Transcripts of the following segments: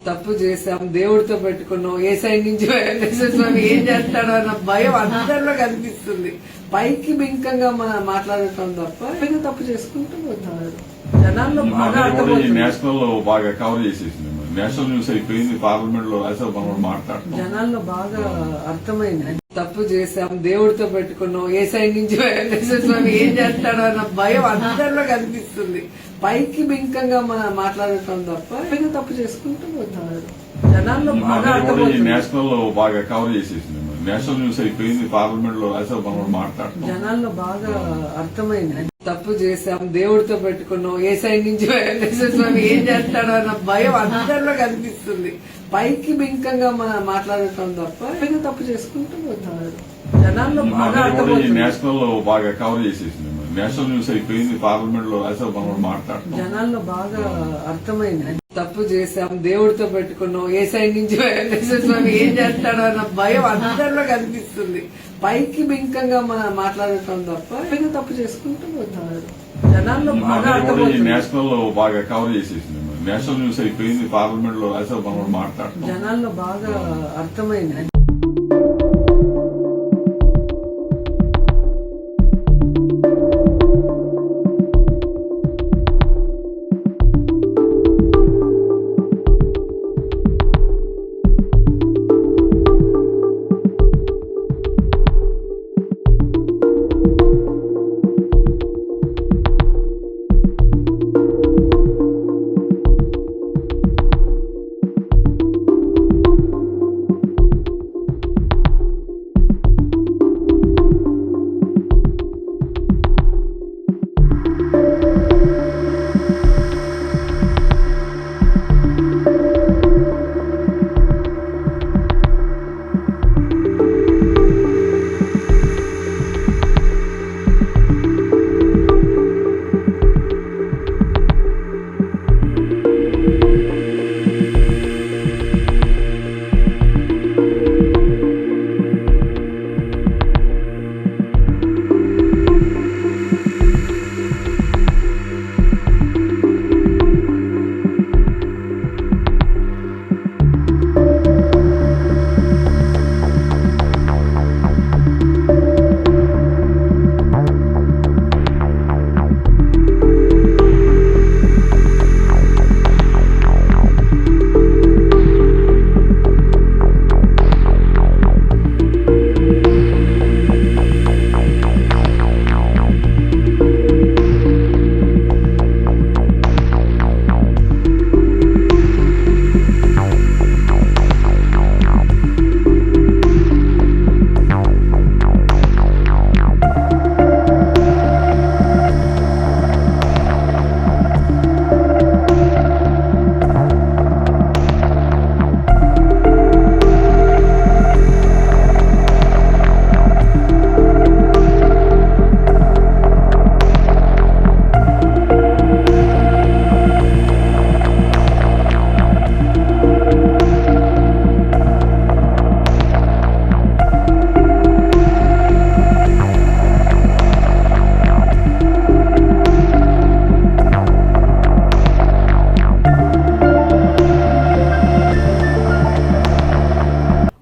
తప్పు చేసాం, దేవుడితో పెట్టుకున్నాం, ఏ సైడ్ నుంచి స్వామి ఏం చేస్తాడో అన్న భయం అందరిలో కనిపిస్తుంది. పైకి బింకంగా మాట్లాడటం తప్ప ఇంకా తప్పు చేసుకుంటూ పోతున్నారు. జనాల్లో బాగా నేషనల్ లో బాగా కవర్ చేసేసింది, నేషనల్ న్యూస్ అయిపోయింది, పార్లమెంట్ లో మాట్లాడుతున్నాం. జనాల్లో బాగా అర్థమైంది. తప్పు చేసాం, దేవుడితో పెట్టుకున్నాం, ఏ సైడ్ నుంచి స్వామి ఏం చేస్తాడో అన్న భయం అందరిలో కనిపిస్తుంది. పైకి బింకంగా మాట్లాడటం తప్ప ఇంకా తప్పు చేసుకుంటూ పోతున్నారు. జనాల్లో బాగా నేషనల్ లో బాగా కవర్ చేసేసింది, నేషనల్ న్యూస్ అయిపోయింది, పార్లమెంట్ లో మాట్లాడుతున్నాం. జనాల్లో బాగా అర్థమైంది. తప్పు చేసాం, దేవుడితో పెట్టుకున్నాం, ఏ సైడ్ నుంచి స్వామి ఏం చేస్తాడో అన్న భయం అందరిలో కనిపిస్తుంది. పైకి బింకంగా మాట్లాడటం తప్ప ఇంకా తప్పు చేసుకుంటూ పోతున్నారు. జనాల్లో బాగా నేషనల్ లో బాగా కవర్ చేసేసింది, నేషనల్ న్యూస్ అయిపోయింది, పార్లమెంట్ లో మాట్లాడుతున్నాం. జనాల్లో బాగా అర్థమైంది. తప్పు చేసాం, దేవుడితో పెట్టుకున్నాం, ఏ సైడ్ నుంచి స్వామి ఏం చేస్తాడో అన్న భయం అందరిలో కనిపిస్తుంది. పైకి బింకంగా మాట్లాడటం తప్ప ఇంకా తప్పు చేసుకుంటూ పోతున్నారు. జనాల్లో బాగా నేషనల్ లో బాగా కవర్ చేసేసింది, నేషనల్ న్యూస్ అయిపోయింది, పార్లమెంట్ లో మాట్లాడుతున్నాం. జనాల్లో బాగా అర్థమైంది.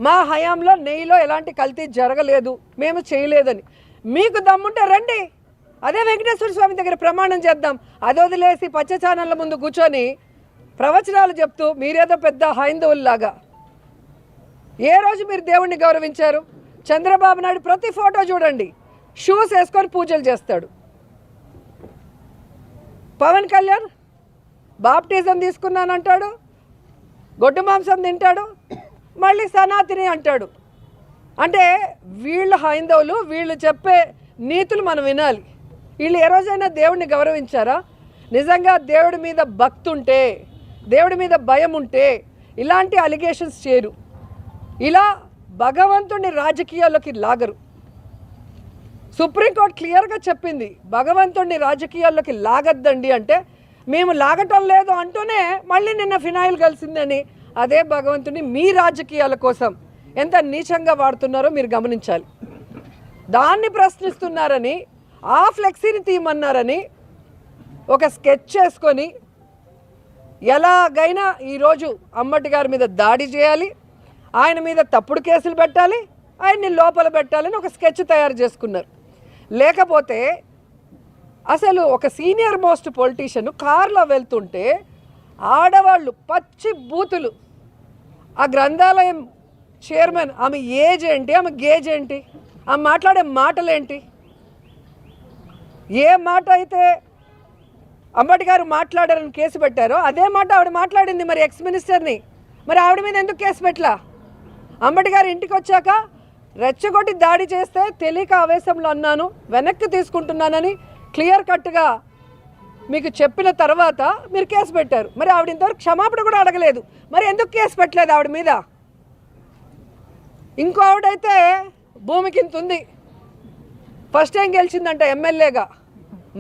మా హయాంలో నెయ్యిలో ఎలాంటి కల్తీ జరగలేదు, మేము చేయలేదని మీకు దమ్ముంటే రండి, అదే వెంకటేశ్వర స్వామి దగ్గర ప్రమాణం చేద్దాం. అది వదిలేసి పచ్చ ఛానళ్ళ ముందు కూర్చొని ప్రవచనాలు చెప్తూ మీరేదో పెద్ద హైందవుల్లాగా. ఏ రోజు మీరు దేవుణ్ణి గౌరవించారు? చంద్రబాబు నాయుడు ప్రతి ఫోటో చూడండి, షూస్ వేసుకొని పూజలు చేస్తాడు. పవన్ కళ్యాణ్ బాప్టిజం తీసుకున్నానంటాడు, గొడ్డు మాంసం తింటాడు, మళ్ళీ సనాతిని అంటాడు. అంటే వీళ్ళు హైందవులు, వీళ్ళు చెప్పే నీతులు మనం వినాలి. వీళ్ళు ఏ రోజైనా దేవుడిని గౌరవించారా? నిజంగా దేవుడి మీద భక్తి ఉంటే, దేవుడి మీద భయం ఉంటే ఇలాంటి అలిగేషన్స్ చేయరు. ఇలా భగవంతుడిని రాజకీయాల్లోకి లాగరు. సుప్రీంకోర్టు క్లియర్గా చెప్పింది, భగవంతుడిని రాజకీయాల్లోకి లాగద్దండి అంటే మేము లాగటం లేదు అంటూనే మళ్ళీ నిన్న ఫినాయిల్ కలిసిందని అదే భగవంతుడిని మీ రాజకీయాల కోసం ఎంత నీచంగా వాడుతున్నారో మీరు గమనించాలి. దాన్ని ప్రశ్నిస్తున్నారని, ఆ ఫ్లెక్సీని తీయమన్నారని ఒక స్కెచ్ చేసుకొని ఎలాగైనా ఈరోజు అంబటి గారి మీద దాడి చేయాలి, ఆయన మీద తప్పుడు కేసులు పెట్టాలి, ఆయన్ని లోపల పెట్టాలని ఒక స్కెచ్ తయారు చేసుకున్నారు. లేకపోతే అసలు ఒక సీనియర్ మోస్ట్ పొలిటీషియన్ కారులో వెళ్తుంటే ఆడవాళ్ళు పచ్చి బూతులు, ఆ గ్రంథాలయం చైర్మన్ ఆమె ఏజ్ ఏంటి, ఆమె గేజ్ ఏంటి, ఆమె మాట్లాడే మాటలేంటి, ఏ మాట అయితే అంబటి గారు మాట్లాడారని కేసు పెట్టారో అదే మాట ఆవిడ మాట్లాడింది మరి ఎక్స్ మినిస్టర్ని. మరి ఆవిడ మీద ఎందుకు కేసు పెట్టలా? అంబటి గారు ఇంటికి వచ్చాక రెచ్చగొట్టి దాడి చేస్తే తెలియక ఆవేశంలో అన్నాను, వెనక్కి తీసుకుంటున్నానని క్లియర్ కట్గా మీకు చెప్పిన తర్వాత మీరు కేసు పెట్టారు. మరి ఆవిడ ఇంతవరకు క్షమాపణ కూడా అడగలేదు. మరి ఎందుకు కేసు పెట్టలేదు ఆవిడ మీద? ఇంకో ఆవిడైతే భూమికి ఇంత ఉంది, ఫస్ట్ టైం గెలిచిందంట ఎమ్మెల్యేగా,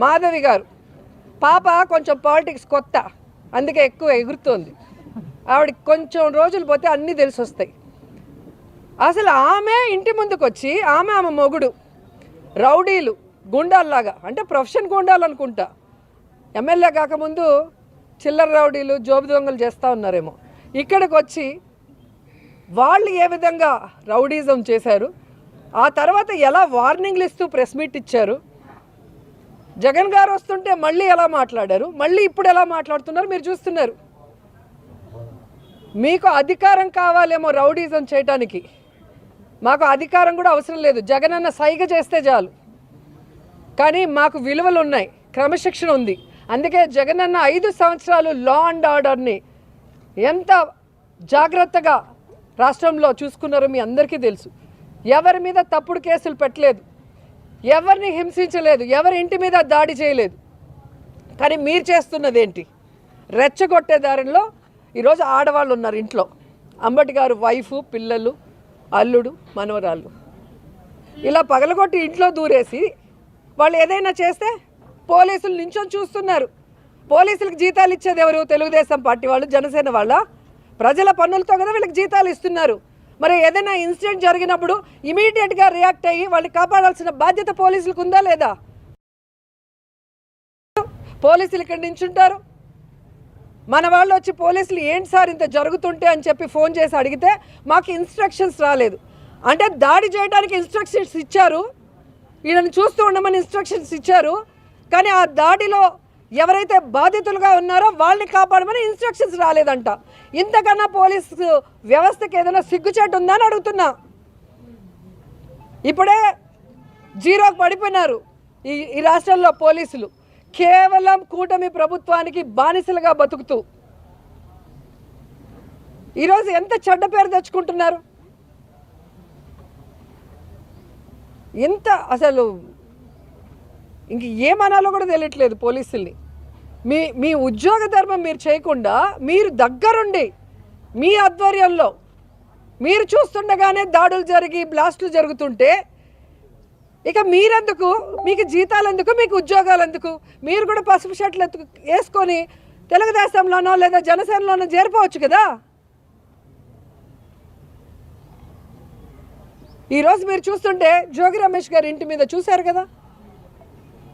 మాధవి గారు. పాప కొంచెం పాలిటిక్స్ కొత్త, అందుకే ఎక్కువ ఎగురుతోంది. ఆవిడకి కొంచెం రోజులు పోతే అన్నీ తెలిసి వస్తాయి. అసలు ఆమె ఇంటి ముందుకు వచ్చి ఆమె మొగుడు రౌడీలు గుండాల్లాగా, అంటే ప్రొఫెషన్ గుండాలు అనుకుంటా, ఎమ్మెల్యే కాకముందు చిల్లర రౌడీలు జోబు దొంగలు చేస్తూ ఉన్నారేమో, ఇక్కడికి వచ్చి వాళ్ళు ఏ విధంగా రౌడీజం చేశారు, ఆ తర్వాత ఎలా వార్నింగ్లు ఇస్తూ ప్రెస్ మీట్ ఇచ్చారు, జగన్ గారు వస్తుంటే మళ్ళీ ఎలా మాట్లాడారు, మళ్ళీ ఇప్పుడు ఎలా మాట్లాడుతున్నారు మీరు చూస్తున్నారు. మీకు అధికారం కావాలేమో రౌడీజం చేయడానికి, మాకు అధికారం కూడా అవసరం లేదు, జగన్ అన్న సైగ చేస్తే చాలు. కానీ మాకు విలువలు ఉన్నాయి, క్రమశిక్షణ ఉంది. అందుకే జగన్ అన్న 5 సంవత్సరాలు లా అండ్ ఆర్డర్ని ఎంత జాగ్రత్తగా రాష్ట్రంలో చూసుకున్నారో మీ అందరికీ తెలుసు. ఎవరి మీద తప్పుడు కేసులు పెట్టలేదు, ఎవరిని హింసించలేదు, ఎవరి ఇంటి మీద దాడి చేయలేదు. కానీ మీరు చేస్తున్నది ఏంటి? రెచ్చగొట్టే దారిలో ఈరోజు ఆడవాళ్ళు ఉన్నారు ఇంట్లో, అంబటి గారు వైఫ్, పిల్లలు, అల్లుడు, మనవరాళ్ళు, ఇలా పగలగొట్టి ఇంట్లో దూరేసి వాళ్ళు ఏదైనా చేస్తే పోలీసులు నించొని చూస్తున్నారు. పోలీసులకు జీతాలు ఇచ్చేది ఎవరు? తెలుగుదేశం పార్టీ వాళ్ళు, జనసేన వాళ్ళ? ప్రజల పన్నులతో కదా వీళ్ళకి జీతాలు ఇస్తున్నారు. మరి ఏదైనా ఇన్సిడెంట్ జరిగినప్పుడు ఇమీడియట్గా రియాక్ట్ అయ్యి వాళ్ళని కాపాడాల్సిన బాధ్యత పోలీసులకు ఉందా లేదా? పోలీసులు ఇక్కడ నించుంటారు, మన వాళ్ళు వచ్చి పోలీసులు ఏంటి సార్ ఇంత జరుగుతుంటే అని చెప్పి ఫోన్ చేసి అడిగితే మాకు ఇన్స్ట్రక్షన్స్ రాలేదు అంటే, దాడి చేయడానికి ఇన్స్ట్రక్షన్స్ ఇచ్చారు, వీళ్ళని చూస్తూ ఉండమని ఇన్స్ట్రక్షన్స్ ఇచ్చారు, కానీ ఆ దాడిలో ఎవరైతే బాధితులుగా ఉన్నారో వాళ్ళని కాపాడమని ఇన్స్ట్రక్షన్స్ రాలేదంట. ఇంతకన్నా పోలీసు వ్యవస్థకి ఏదైనా సిగ్గుచేటు ఉందా అని అడుగుతున్నా. ఇప్పుడే జీరోకి పడిపోయినారు ఈ రాష్ట్రంలో పోలీసులు, కేవలం కూటమి ప్రభుత్వానికి బానిసలుగా బతుకుతూ ఈరోజు ఎంత చెడ్డ పేరు తెచ్చుకుంటున్నారు. ఎంత అసలు ఇంక ఏమనాలో కూడా తెలియట్లేదు పోలీసుల్ని. మీ ఉద్యోగ ధర్మం మీరు చేయకుండా మీరు దగ్గరుండి మీ ఆధ్వర్యంలో మీరు చూస్తుండగానే దాడులు జరిగి బ్లాస్టులు జరుగుతుంటే ఇక మీరెందుకు, మీకు జీతాలు ఎందుకు, మీకు ఉద్యోగాలు ఎందుకు? మీరు కూడా పసుపు షర్ట్లు వేసుకొని తెలుగుదేశంలోనో లేదా జనసేనలోనో చేరిపోవచ్చు కదా. ఈరోజు మీరు చూస్తుంటే జోగి రమేష్ గారి ఇంటి మీద చూశారు కదా,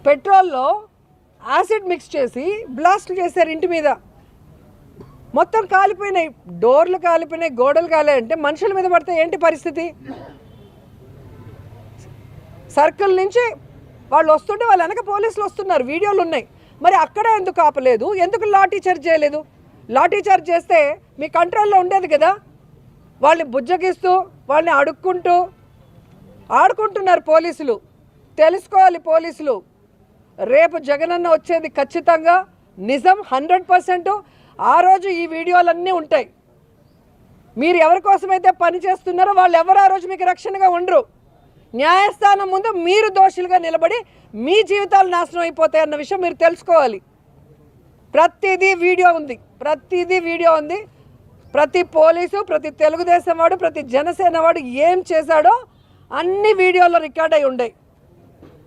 పెట్రోల్లో యాసిడ్ మిక్స్ చేసి బ్లాస్ట్ చేశారు ఇంటి మీద. మొత్తం కాలిపోయినాయి, డోర్లు కాలిపోయినాయి, గోడలు కాలేయంటే మనుషుల మీద పడితే ఏంటి పరిస్థితి? సర్కిల్ నుంచి వాళ్ళు వస్తుంటే వాళ్ళ వెనక పోలీసులు వస్తున్నారు, వీడియోలు ఉన్నాయి. మరి అక్కడ ఎందుకు ఆపలేదు? ఎందుకు లాఠీ చార్జ్ చేయలేదు? లాఠీ చార్జ్ చేస్తే మీ కంట్రోల్లో ఉండేది కదా. వాళ్ళని బుజ్జగిస్తూ వాళ్ళని అడుక్కుంటూ ఆడుకుంటున్నారు పోలీసులు. తెలుసుకోవాలి పోలీసులు, రేపు జగనన్న వచ్చేది ఖచ్చితంగా నిజం 100%. ఆ రోజు ఈ వీడియోలన్నీ ఉంటాయి. మీరు ఎవరి కోసమైతే పని చేస్తున్నారో వాళ్ళు ఎవరు ఆ రోజు మీకు రక్షణగా ఉండరు. న్యాయస్థానం ముందు మీరు దోషులుగా నిలబడి మీ జీవితాలు నాశనం అయిపోతాయి అన్న విషయం మీరు తెలుసుకోవాలి. ప్రతిదీ వీడియో ఉంది, ప్రతిదీ వీడియో ఉంది. ప్రతి పోలీసు, ప్రతి తెలుగుదేశం వాడు, ప్రతి జనసేన వాడు ఏం చేశాడో అన్ని వీడియోలో రికార్డ్ అయి ఉన్నాయి.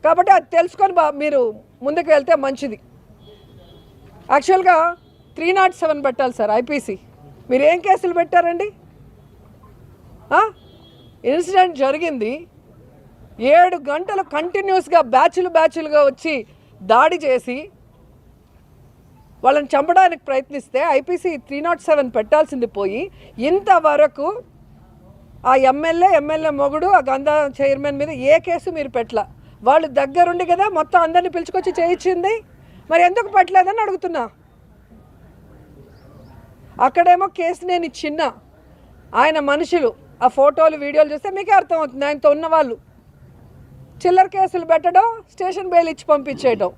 కాబట్టి అది తెలుసుకొని మీరు ముందుకు వెళ్తే మంచిది. యాక్చువల్గా 307 పెట్టాలి సార్ ఐపీసీ. మీరు ఏం కేసులు పెట్టారండి? ఇన్సిడెంట్ జరిగింది, 7 గంటలు కంటిన్యూస్గా బ్యాచ్లుగా వచ్చి దాడి చేసి వాళ్ళని చంపడానికి ప్రయత్నిస్తే ఐపీసీ 307 పెట్టాల్సింది పోయి ఇంతవరకు ఆ ఎమ్మెల్యే మొగుడు ఆ గంధా చైర్మన్ మీద ఏ కేసు మీరు పెట్టలా. వాళ్ళు దగ్గరుండి కదా మొత్తం అందరిని పిలుచుకొచ్చి చేయించింది, మరి ఎందుకు పెట్టలేదని అడుగుతున్నా. అక్కడేమో కేసు నేను చిన్న ఆయన మనుషులు ఆ ఫోటోలు వీడియోలు చూస్తే మీకే అర్థమవుతుంది. ఆయనతో ఉన్న వాళ్ళు చిల్లర కేసులు పెట్టడం, స్టేషన్ బెయిల్ ఇచ్చి పంపించేయటం.